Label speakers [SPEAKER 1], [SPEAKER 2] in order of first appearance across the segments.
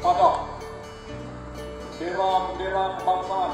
[SPEAKER 1] pada bendera kebangsaan.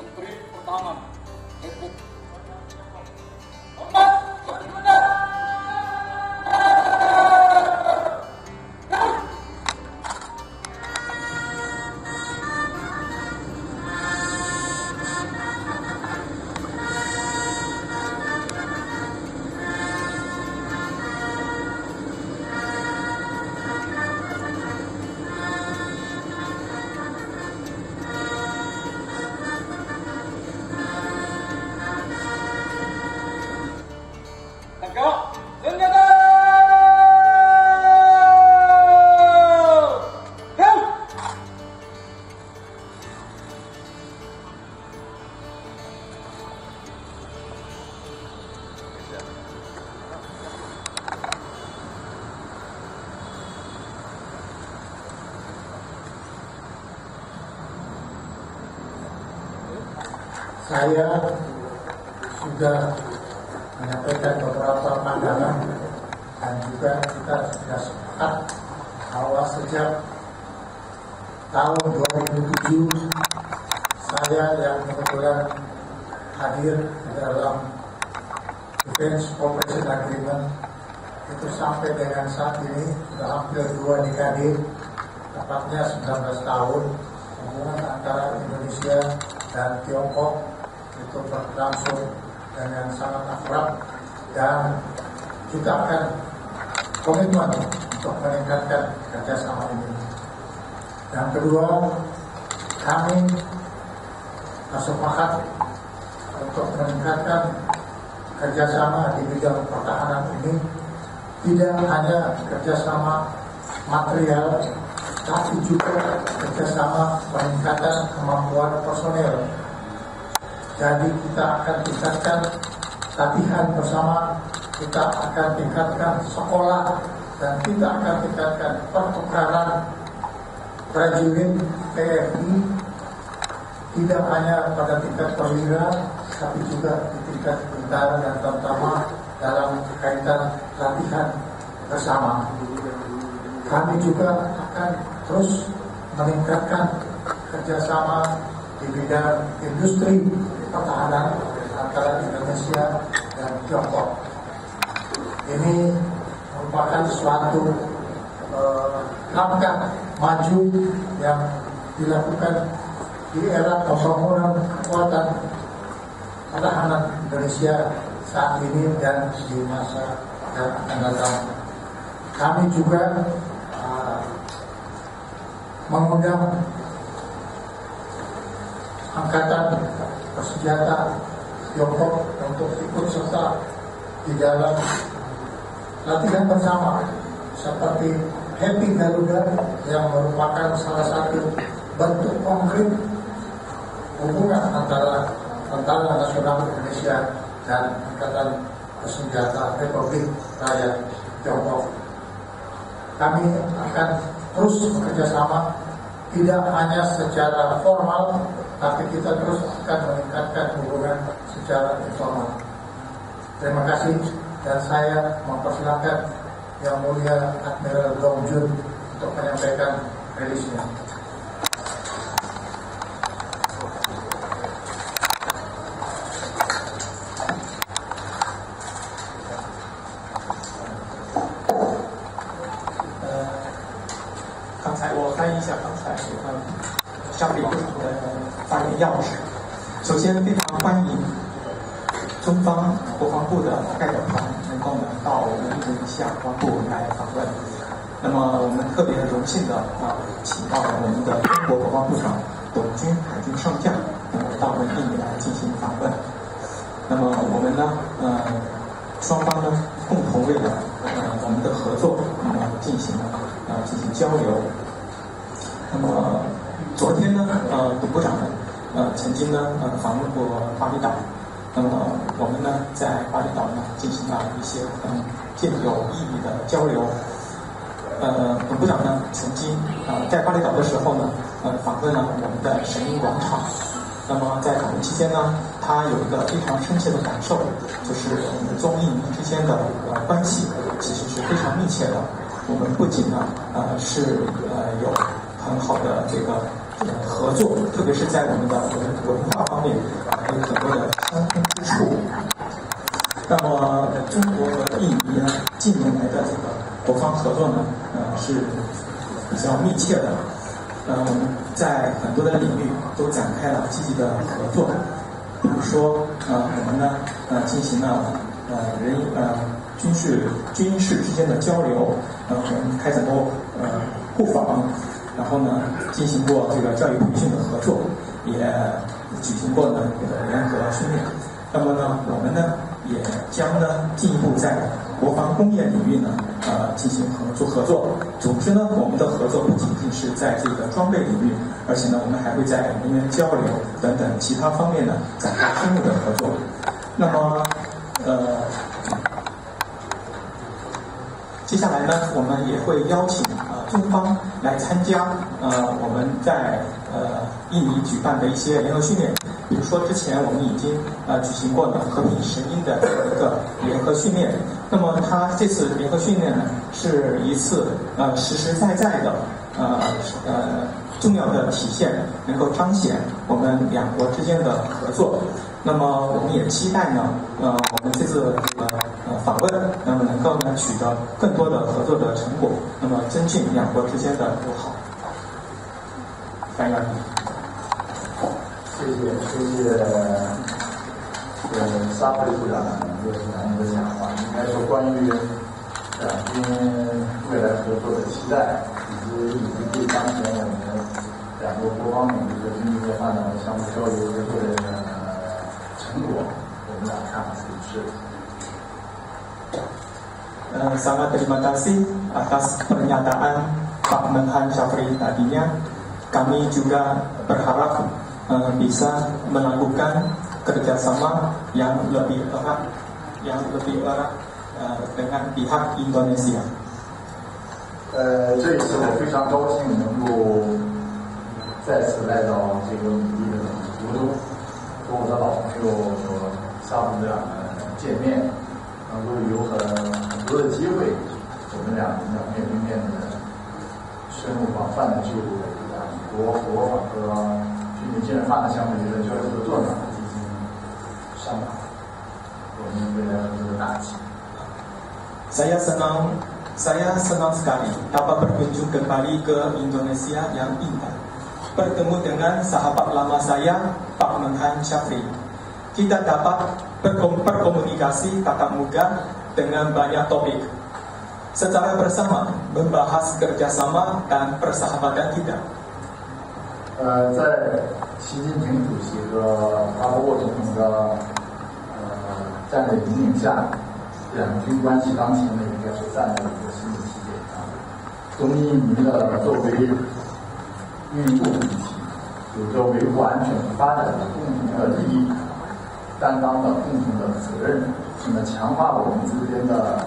[SPEAKER 1] Menteri Pertahanan Republik Tegak senjata!
[SPEAKER 2] Saya sudah menyampaikan beberapa pandangan dan juga kita sudah sepakat bahwa sejak tahun 2007 saya yang kebetulan hadir di dalam Defense Cooperation Agreement itu sampai dengan saat ini sudah hampir 2 dekade, tepatnya 19 tahun hubungan antara Indonesia dan Tiongkok itu berlangsung dengan sangat akrab dan kita akan komitmen untuk meningkatkan kerjasama ini. Yang kedua, kami sepakat untuk meningkatkan kerjasama di bidang pertahanan ini tidak hanya kerjasama material, tapi juga kerjasama peningkatan kemampuan personel. Jadi kita akan tingkatkan latihan bersama, kita akan tingkatkan sekolah, dan kita akan tingkatkan pertukaran prajurit TNI tidak hanya pada tingkat perwira, tapi juga di tingkat tentara dan terutama dalam kaitan latihan bersama. Kami juga akan terus meningkatkan kerjasama di bidang industri pertahanan antara Indonesia dan Tiongkok. Ini merupakan suatu langkah maju yang dilakukan di era pembangunan kekuatan pertahanan Indonesia saat ini dan di masa yang akan datang. Kami juga mengundang angkatan bersenjata Tiongkok untuk ikut serta di dalam latihan bersama seperti Happy Garuda yang merupakan salah satu bentuk konkret hubungan antara Tentara Nasional Indonesia dan Angkatan Bersenjata Republik Rakyat Tiongkok. Kami akan terus bekerjasama, tidak hanya secara formal, tapi kita terus akan meningkatkan hubungan secara informal. Terima kasih, dan saya mempersilakan Yang Mulia Admiral Dong Jun untuk menyampaikan rilisnya.
[SPEAKER 3] 上面不同的发言要旨。首先，非常欢迎中方国防部的代表团能够到我们印度尼西亚国防部来访问。那么，我们特别荣幸的请到了我们的中国国防部长董军海军上将到我们印尼来进行访问。那么，我们呢，双方呢共同为了我们的合作进行交流。那么昨天呢，董部长呢，曾经呢，访问过巴厘岛。那么我们呢，在巴厘岛呢，进行了一些更有意义的交流。董部长呢，曾经在巴厘岛的时候呢，访问了我们的神鹰广场。那么在访问期间呢，他有一个非常深切的感受，就是我们中印尼之间的关系其实是非常密切的。我们不仅呢，是有很好的这个合作，特别是在我们的文化方面有很多的相通之处。那么中国和印尼呢，近年来的这个国防合作呢，是比较密切的。我们在很多的领域都展开了积极的合作，比如说我们呢进行了军事之间的交流，我们开展过互访。然后呢，进行过这个教育培训的合作，也举行过呢这个联合训练。那么呢，我们呢也将呢进一步在国防工业领域呢进行合作。总之呢，我们的合作不仅仅是在这个装备领域，而且呢，我们还会在人员交流等等其他方面呢展开深入的合作。那么接下来呢，我们也会邀请中方来参加我们在印尼举办的一些联合训练，比如说之前我们已经举行过呢和平神鹰的一个联合训练。那么它这次联合训练呢是一次实实在在的重要的体现，能够彰显我们两国之间的合作。那么我们也期待呢我们这次访问，那么能够呢取得更多的合作的成果，那么增进两国之间的友好。翻译完毕。
[SPEAKER 4] 谢谢沙辉部长对咱们的讲话，应该说关于两军未来合作的期待，以及对当前我们两国国防领域和经济发展的相互交流合作的成果，我们俩看法是一致的。
[SPEAKER 3] Sangat terima kasih atas pernyataan Pak Menhan Syafri tadinya. Kami juga berharap bisa melakukan kerjasama yang lebih erat dengan pihak Indonesia.
[SPEAKER 4] 这一次我非常高兴能够再次来到这个米地的福州，和我的老朋友沙部长见面，能够有很多的机会，我们俩能面对面的深入广泛的就国防和军民建设发展项目的交流合作呢进行商讨，我们未来合作的大计。
[SPEAKER 3] Saya senang sekali dapat berkunjung kembali ke Indonesia yang indah. Bertemu dengan sahabat lama saya, Pak Menhan Syafri. Kita dapat berkomunikasi tatap muka dengan banyak topik. Secara bersama membahas kerjasama dan persahabatan kita.
[SPEAKER 4] 在习近平主席和阿波总统的战略引领下，两军关系当前呢应该是站在一个新的起点上。中印尼的作为运输体系，有着维护安全和发展的共同的利益，担当的共同的责任，那么强化我们之间的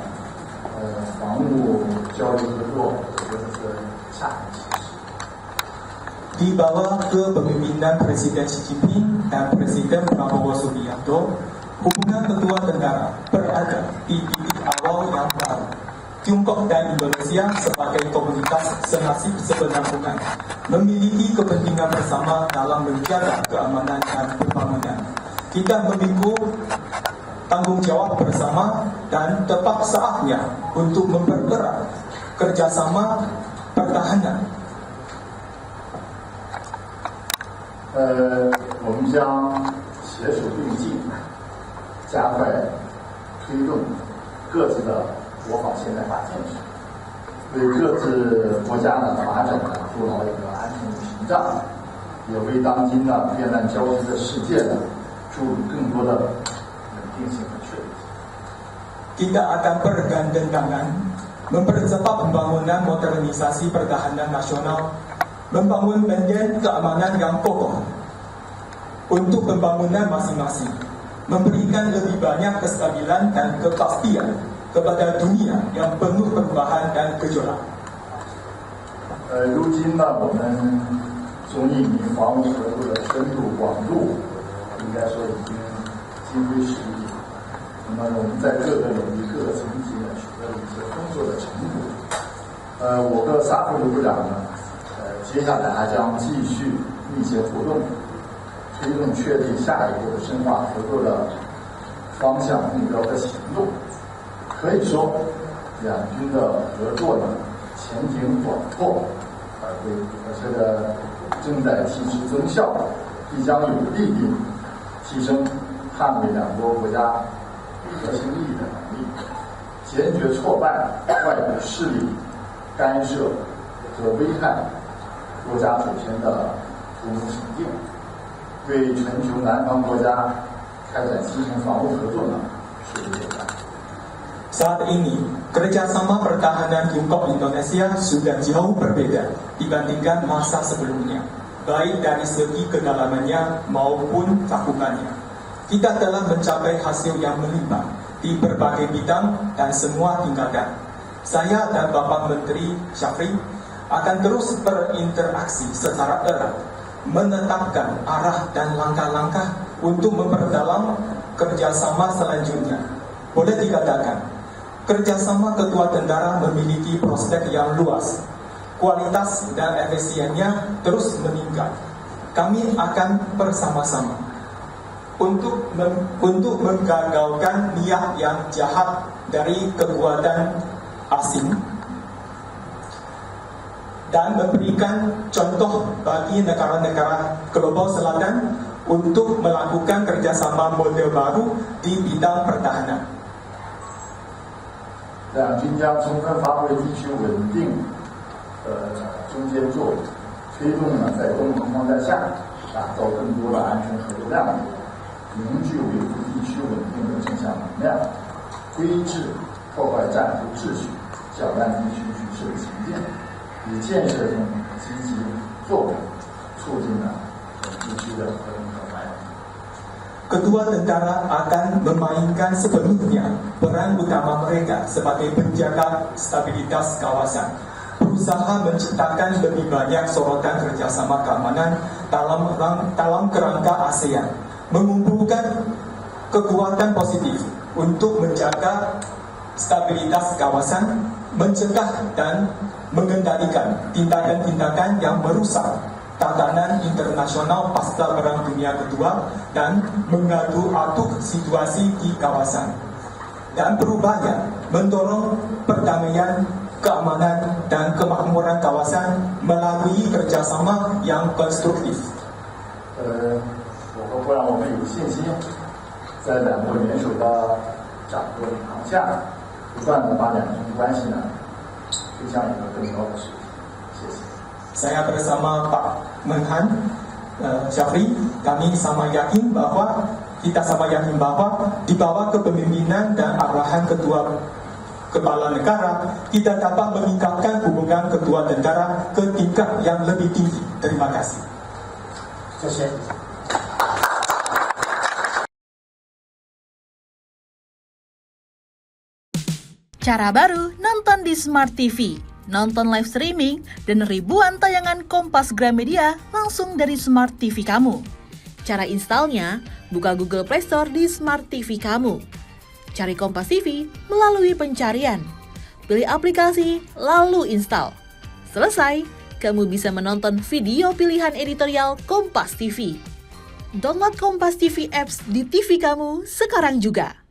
[SPEAKER 4] 防务交流合作，我觉得是恰当其时。
[SPEAKER 3] Di bawah kepemimpinan Presiden Xi Jinping dan Presiden Prabowo Subianto, hubungan kedua negara berada di titik awal yang baru. Tiongkok dan Indonesia sebagai komunitas senasib sebenarnya memiliki kepentingan bersama dalam menjaga keamanan dan pembangunan. Kita memikul tanggung jawab bersama dan tepat saatnya untuk mempererat kerjasama pertahanan.
[SPEAKER 4] 我们将携手并进，加快推动各自的国防现代化建设，为各自国家的发展筑牢一个安全的屏障，也为当今的变乱交织的世界注入更多的稳定性和确定性。
[SPEAKER 3] Kita akan bergandeng tangan mempercepat pembangunan modernisasi pertahanan nasional, membangun benteng keamanan yang kokoh untuk pembangunan masing-masing, memberikan lebih banyak kestabilan dan kepastian kepada dunia yang penuh perubahan dan gejolak.
[SPEAKER 4] 如今呢，我们中印尼防务合作的深度广度，应该说已经今非昔比。那么我们在各个领域、各个层级呢，取得了一些丰硕的成果。我和沙特部长呢，接下来还将继续密切互动，推动确立下一步的深化合作的方向、目标和行动。可以说，两军的合作呢，前景广阔，而且呢，正在提质增效，必将有力地提升捍卫两国国家核心利益的能力，坚决挫败外部势力干涉和危害国家主权的图谋行径，为全球南方国家开展新型防务合作呢树立典范。
[SPEAKER 3] Saat ini, kerjasama pertahanan Tiongkok Indonesia sudah jauh berbeda dibandingkan masa sebelumnya, baik dari segi kedalamannya maupun cakupannya. Kita telah mencapai hasil yang melimpah di berbagai bidang dan semua tingkatan. Saya dan Bapak Menteri Syafri akan terus berinteraksi secara erat, menetapkan arah dan langkah-langkah untuk memperdalam kerjasama selanjutnya. Boleh dikatakan, kerjasama kedua negara memiliki prospek yang luas. Kualitas dan efisiennya terus meningkat. Kami akan bersama-sama untuk menggagalkan niat yang jahat dari kekuatan asing dan memberikan contoh bagi negara-negara global selatan untuk melakukan kerjasama model baru di bidang pertahanan.
[SPEAKER 4] 两军将充分发挥地区稳定中间作用，推动呢在共同框架下打造更多的安全合作亮点，凝聚维护地区稳定的正向能量，规制破坏战术秩序、搅乱地区局势的行径，以建设中积极作为，促进了地区的和平和繁荣。
[SPEAKER 3] Kedua negara akan memainkan sepenuhnya peran utama mereka sebagai penjaga stabilitas kawasan, berusaha menciptakan lebih banyak sorotan kerjasama keamanan dalam kerangka ASEAN, mengumpulkan kekuatan positif untuk menjaga stabilitas kawasan, mencegah dan mengendalikan tindakan-tindakan yang merusak tatanan internasional pasca Perang Dunia Kedua dan mengadu-aduk situasi di kawasan. dan berupaya mendorong perdamaian, keamanan, dan kemakmuran kawasan melalui kerjasama yang konstruktif.
[SPEAKER 4] 我会让我们有信心，在两国联手的掌舵领航下，不断的把两国关系呢推向一个更高的水平。谢谢。
[SPEAKER 3] Saya bersama Pak Menhan Syafri, kami sama yakin bahwa di bawah kepemimpinan dan arahan Ketua Kepala Negara, kita dapat meningkatkan hubungan kedua negara ke tingkat yang lebih tinggi. Terima kasih.
[SPEAKER 2] 谢谢。
[SPEAKER 5] Cara baru nonton di Smart TV. Nonton live streaming dan ribuan tayangan Kompas Gramedia langsung dari Smart TV kamu. Cara installnya, buka Google Play Store di Smart TV kamu. Cari Kompas TV melalui pencarian. Pilih aplikasi, lalu install. Selesai, kamu bisa menonton video pilihan editorial Kompas TV. Download Kompas TV apps di TV kamu sekarang juga.